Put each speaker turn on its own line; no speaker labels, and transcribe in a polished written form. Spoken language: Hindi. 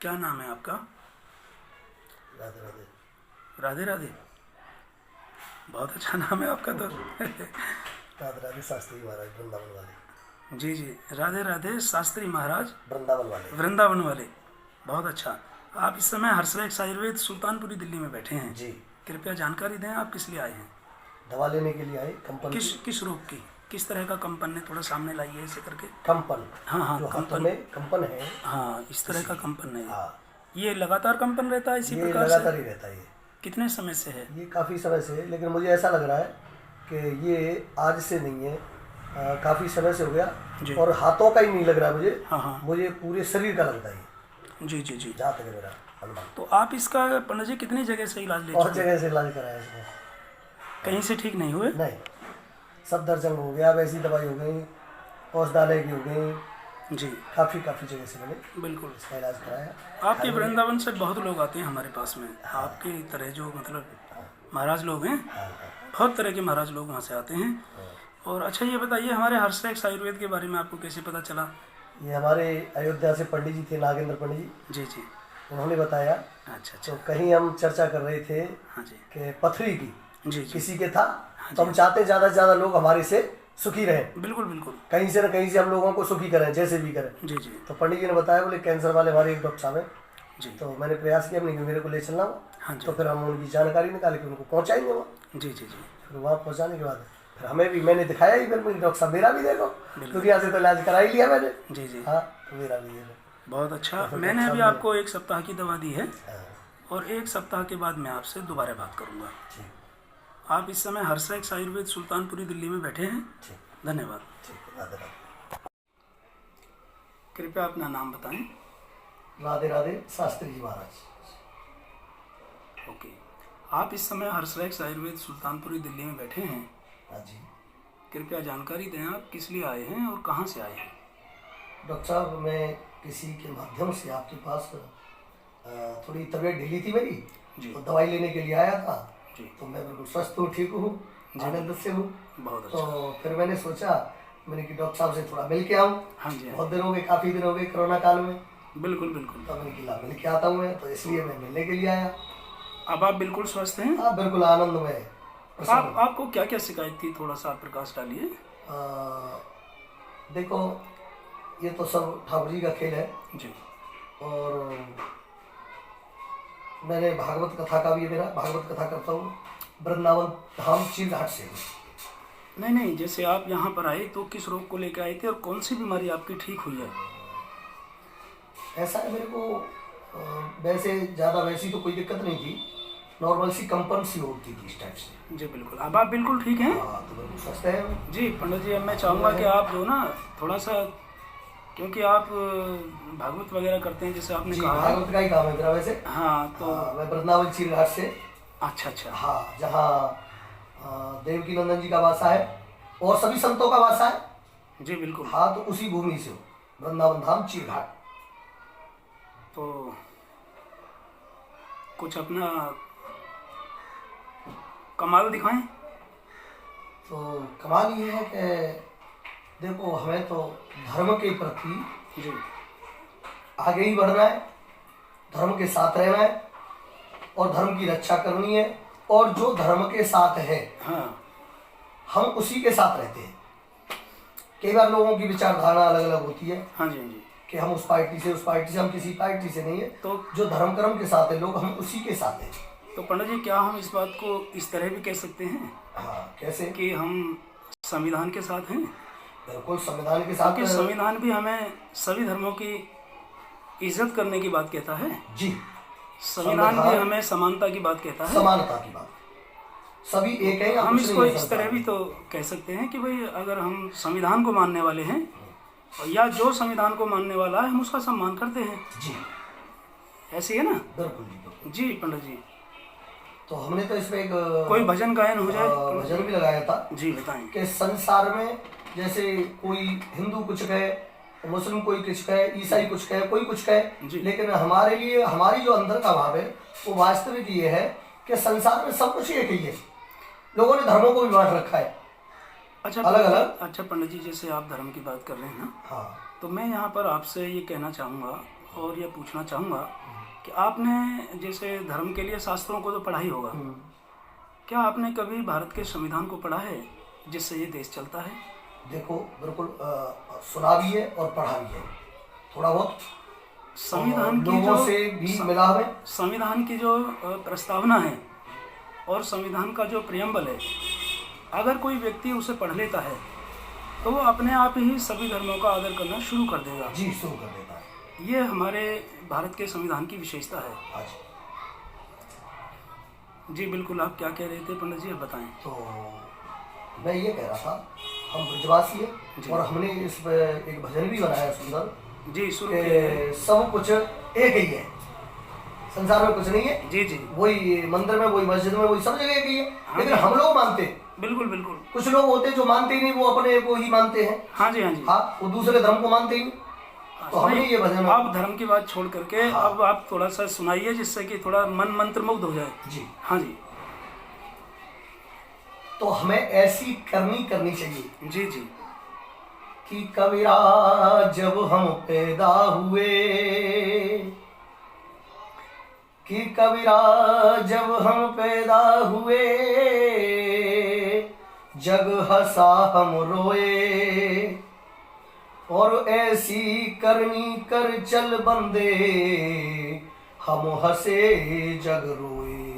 क्या नाम है आपका?
राधे राधे।
राधे राधे, बहुत अच्छा नाम है आपका तो।
राधे राधे शास्त्री महाराज वृंदावन वाले।
जी जी, राधे राधे शास्त्री महाराज
वृंदावन वाले।
वृंदावन वाले, बहुत अच्छा। आप इस समय हर्षलेक्स आयुर्वेद सुल्तानपुरी दिल्ली में बैठे हैं।
जी।
कृपया जानकारी दें, आप किस लिए आए हैं?
दवा लेने के लिए आए कंपन
किस रोग की, किस तरह का कंपन है? थोड़ा सामने लाइए ऐसे करके।
कंपन।
हाँ हाँ,
जो हाथों
कंपन।
में कंपन है।
हाँ, इस तरह का कंपन है।
हाँ,
ये लगातार कंपन रहता है इसी
ये
प्रकार
लगातार
से?
ही रहता है। ये
कितने समय से है?
ये काफ़ी समय से है, लेकिन मुझे ऐसा लग रहा है कि ये आज से नहीं है, काफ़ी समय से हो गया।
जी।
और हाथों का ही नहीं लग रहा मुझे।
हाँ हाँ।
मुझे पूरे शरीर का लगता है ये,
जी जी जी।
जहाँ तक है मेरा अनुमान।
तो आप इसका पंडित जी कितनी जगह से इलाज ले
और
चुके हैं?
जगह से इलाज कराया इसमें,
कहीं से ठीक नहीं हुए?
नहीं। सब दर्जन हो गया, वैसी दवाई हो गई, औषधालय की हो गई,
जी
काफ़ी काफ़ी जगह से मैंने
बिल्कुल।
इसका इलाज कराया।
आपके वृंदावन से बहुत लोग आते हैं हमारे पास में, आपकी तरह जो मतलब महाराज लोग हैं, बहुत तरह के महाराज लोग वहाँ से आते हैं। और अच्छा ये बताइए, हमारे हर्षलेक्स आयुर्वेद के बारे में आपको कैसे पता चला?
ये हमारे अयोध्या से पंडित जी थे, नागेंद्र पंडित
जी जी।
जी, उन्होंने बताया।
अच्छा अच्छा।
तो कहीं हम चर्चा कर रहे थे
हाँ जी
कि पथरी की
जी जी।
किसी के था, तो हम चाहते ज़्यादा से ज़्यादा लोग हमारे से सुखी रहें,
बिल्कुल बिल्कुल।
कहीं से न कहीं से हम लोगों को सुखी करें, जैसे भी करें।
जी जी
तो पंडित जी ने बताया, बोले कैंसर वाले हमारे एक डॉक्टर साहब हैं।
जी।
तो मैंने प्रयास किया अपने कि मेरे को ले चलना हो।
हाँ जी।
तो फिर हम उनकी जानकारी निकाल के उनको पहुँचाएंगे वहाँ।
जी जी जी।
फिर वहाँ पहुँचाने के बाद फिर हमें भी, मैंने दिखाया ही, फिर डॉक्टर साहब मेरा भी देखो, दुनिया से तो इलाज करा ही लिया मैंने।
जी जी।
हाँ, तो मेरा भी ये
बहुत अच्छा।
तो
मैंने अभी आपको 1 सप्ताह की दवा दी है,
हाँ,
और 1 सप्ताह के बाद मैं आपसे दोबारा बात करूंगा।
ठीक
आप इस समय हर्षलेक्स आयुर्वेद सुल्तानपुरी दिल्ली में बैठे हैं।
ठीक
धन्यवाद।
ठीक। राधे राधे।
कृपया अपना नाम बताएं।
राधे राधे शास्त्री जी महाराज।
ओके। आप इस समय हर्षलेक्स आयुर्वेद सुल्तानपुरी दिल्ली में बैठे हैं।
हाँ जी।
कृपया जानकारी दें, आप किस लिए आए हैं और कहाँ से आए हैं?
डॉक्टर साहब, मैं किसी के माध्यम से आपके पास थोड़ी तबीयत ढीली थी मेरी,
जी।
तो दवाई लेने के लिए आया था।
जी।
तो मैं बिल्कुल स्वस्थ हूँ, ठीक हूँ, आनंद से हूँ।
बहुत अच्छा।
तो फिर मैंने सोचा, मैंने कि डॉक्टर साहब से थोड़ा मिल के आऊँ।
हाँ जी हाँ।
बहुत दिन हो गए, काफ़ी दिन हो गए कोरोना काल में।
बिल्कुल बिल्कुल।
तो मैंने कि मिल के आता हूँ मैं, तो इसलिए मैं मिलने के लिए आया।
अब आप बिल्कुल स्वस्थ हैं?
हाँ, बिल्कुल आनंदमय।
आपको क्या क्या शिकायत थी, थोड़ा सा प्रकाश डालिए।
देखो, ये तो सब ठाकुर जी का खेल है।
जी।
और मैंने भागवत कथा का भी, मेरा भागवत कथा करता हूँ, वृंदावन धाम चीरघाट से।
नहीं नहीं, जैसे आप यहाँ पर आए तो किस रोग को लेकर आए थे और कौन सी बीमारी आपकी ठीक हुई है?
ऐसा है, मेरे को वैसे ज़्यादा वैसी तो कोई दिक्कत नहीं थी, नॉर्मल सी कंपन सी होती थी इस टाइप से।
जी बिल्कुल। अब आप बिल्कुल ठीक हैं?
हाँ, तो बिल्कुल स्वस्थ है।
जी पंडित जी, अब मैं चाहूँगा कि आप जो ना थोड़ा सा, क्योंकि आप भागवत वगैरह करते हैं जैसे आपने
जी,
कहा।
भागवत का ही काम है मेरा वैसे।
हाँ तो
मैं वृंदावन चीरघाट से।
अच्छा अच्छा।
हाँ, जहाँ देवकी नंदन जी का वासा है और सभी संतों का वासा है।
जी बिल्कुल।
हाँ, तो उसी भूमि से हो, वृंदावन धाम चीरघाट।
तो कुछ अपना कमाल दिखाएं।
तो कमाल ये है कि देखो, हमें तो धर्म के प्रति
जी
आगे ही बढ़ना है, धर्म के साथ रहना है और धर्म की रक्षा करनी है। और जो धर्म के साथ है,
हाँ
हम उसी के साथ रहते हैं। कई बार लोगों की विचारधारा अलग अलग होती है
हाँ जी हाँ जी।
कि हम उस पार्टी से, हम किसी पार्टी से नहीं है।
तो
जो धर्म कर्म के साथ है लोग, हम उसी के साथ हैं।
तो पंडित जी, क्या हम इस बात को इस तरह भी कह सकते हैं
हाँ, कैसे?
कि हम संविधान के साथ हैं?
बिल्कुल संविधान के साथ।
क्योंकि संविधान भी हमें सभी धर्मों की इज्जत करने की बात कहता है।
जी,
संविधान भी हमें समानता की बात कहता है,
समानता की बात। सभी एक है।
हम इसको इस तरह भी तो कह सकते हैं कि भाई, अगर हम संविधान को मानने वाले हैं, या जो संविधान को मानने वाला है, हम उसका सम्मान करते हैं।
जी,
ऐसे है ना?
बिल्कुल जी, बिल्कुल।
जी पंडित जी,
तो हमने तो इसमें एक
कोई भजन गायन हो जाए।
भजन भी लगाया था
जी बताएं।
कि संसार में जैसे कोई हिंदू कुछ कहे, मुस्लिम कोई कुछ कहे, ईसाई कुछ कहे, कोई कुछ कहे, लेकिन हमारे लिए हमारी जो अंदर का भाव है वो वास्तविक ये है कि संसार में सब कुछ एक ही है। लोगों ने धर्मों को भी बांट रखा है,
अच्छा
अलग अलग।
अच्छा पंडित जी, जैसे आप धर्म की बात कर रहे हैं ना,
हाँ,
तो मैं यहाँ पर आपसे ये कहना चाहूँगा, और ये पूछना चाहूँगा कि आपने जैसे धर्म के लिए शास्त्रों को तो पढ़ा ही होगा, क्या आपने कभी भारत के संविधान को पढ़ा है जिससे ये देश चलता है?
देखो बिल्कुल सुना भी है और पढ़ा भी है थोड़ा बहुत।
संविधान की
लोगों
जो
से भी मिला है।
संविधान की जो प्रस्तावना है और संविधान का जो प्रियम्बल है, अगर कोई व्यक्ति उसे पढ़ लेता है तो वो अपने आप ही सभी धर्मों का आदर करना शुरू कर देगा।
जी, शुरू कर देता है।
ये हमारे भारत के संविधान की विशेषता है।
हाँ
जी बिल्कुल, आप क्या कह रहे थे पंडित जी, बताएं।
तो मैं ये कह रहा था, हम ब्रजवासी हैं और हमने इस पे एक भजन भी बनाया सुंदर
जी, शुरू
कि सब कुछ एक ही है, संसार में कुछ नहीं है।
जी जी,
वही मंदिर में, वही मस्जिद में, वही सब जगह एक ही है।
हाँ,
लेकिन हम लोग मानते हैं,
बिल्कुल बिल्कुल।
कुछ लोग होते हैं जो मानते ही नहीं, वो अपने को ही मानते हैं।
हाँ जी, हाँ जी,
हाँ, वो दूसरे धर्म को मानते ही नहीं। तो हमने ये भजन,
आप धर्म की बात छोड़ करके अब आप थोड़ा सा सुनाइए जिससे कि थोड़ा मन मंत्रमुग्ध हो जाए।
जी
हाँ जी,
तो हमें ऐसी करनी चाहिए
जी जी,
कि कबीरा जब हम पैदा हुए, कि कबीरा जब हम पैदा हुए, जग हंसा हम रोए, और ऐसी करनी कर चल बंदे, हम हंसे जग रोए।